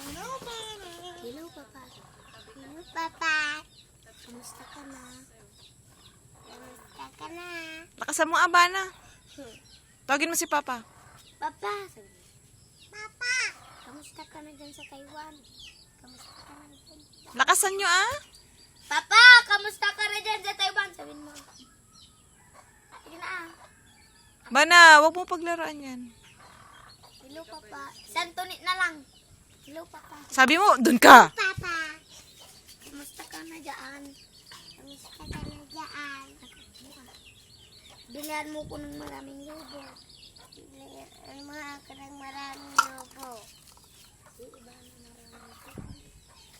Hello, Papa. Hello, Papa. Kamusta ka na? Kamusta ka na? Lakasan mo, Abana. Tawagin mo si Papa. Papa! Papa! Kamusta ka na dyan sa Taiwan? Kamusta ka na dyan? Lakasan nyo, ah. Papa! Kamusta ka na dyan sa Taiwan? Sabihin mo. Sige na ah. Bana, wag mo paglaruan yan. Hello, Papa. Isang tunit na lang. Hello, Papa. Sabi mo, dun ka. Papa! Kamusta ka na dyan? Kamusta ka na dyan? Bilihan mo ko ng maraming lobo. Bilihan mo ako ng maraming lobo.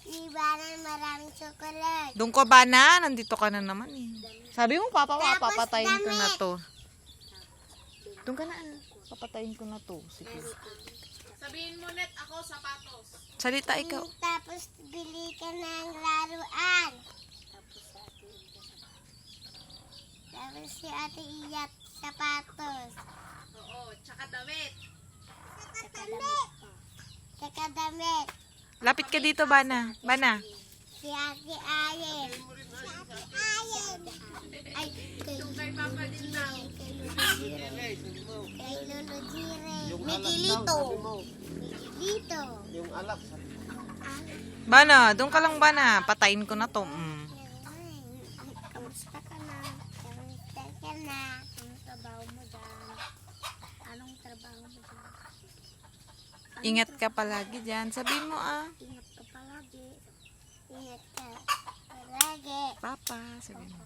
Ibanan maraming chocolate. Doon ka, Bana. Nandito ka na naman, eh. Sabi mo, Papa, Tapos papatayin ko na damit. to. Doon ka na, ah. Papatayin ko na to. Sige. Sabihin mo net ako sapatos. Salita ikaw. Tapos bili ka ng laruan. Tapos si Ate Iyat sapatos. Oo, tsaka damit. Tsaka damit. Lapit ka dito, Bana. Bana. Si Ate Ayen. Si Ate Ayen. Ay, kay Kay Papa din daw. Kay Lolo Jire. Miguelito. Miguelito. Yung alak. Bana, doon ka lang, Bana. Patayin ko na to. Kamusta ka na? Kamusta ka na? Anong trabaho mo dyan? Anong trabaho mo dyan? Ingat ka palagi dyan. Sabihin mo, ah. Ingat ka palagi. Ingat ka palagi. Papa, sabihin mo.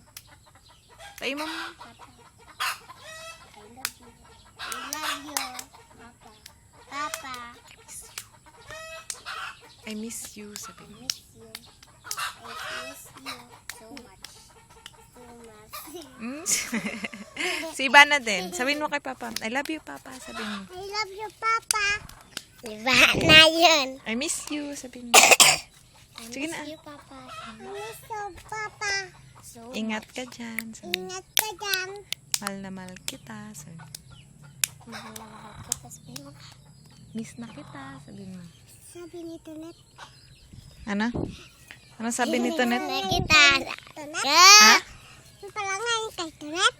Tayo mo. Papa. I love you. I love you. Papa. Papa. I miss you, sabihin mo. Miss you. I miss you so much. So much. Si Bana din. Sabihin mo kay Papa. I love you, Papa. Sabihin mo. I love you, Papa. Diba na yun? I miss you, sabihin mo. I Sige miss na. you, Papa. I miss you, Papa. So Ingat ka dyan. Sabihin mo. ingat ka dyan. Mahal na mahal kita. Sabihin mo. Mahal na mahal kita. Sabihin mo. Miss na kita. Sabihin mo. Sabi ni Tonet. Ano? Ano sabi ni Tonet? Na kita. Tonet? Ha? Yung pala nga yung kay Tonet.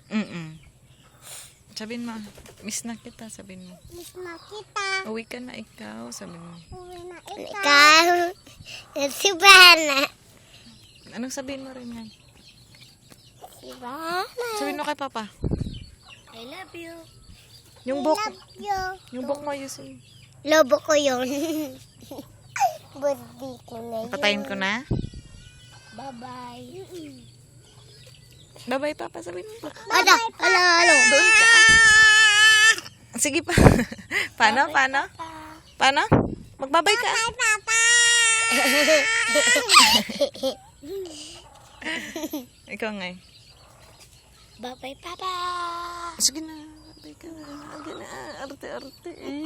Sabihin mo. Miss na kita. Sabihin mo. Miss na kita. Uwi ka na ikaw. Sabihin mo. Uwi na ikaw. Si Bana. Anong sabihin mo rin yan? Si Bana. Sabihin mo kay Papa. I love you. Yung book. Love you. Yung book mo ayusin. Lobo ko yun. Birthday ko na yun. Patayin ko na. Bye-bye. Bye-bye, Papa. Sabihin mo. Alo. Doon ka. Sige pa. Paano? Paano? Magbabay ka. Bye, Papa. Ikaw nga eh. Bye-bye, Papa. Sige na. Bye ka na. Arte-arte eh.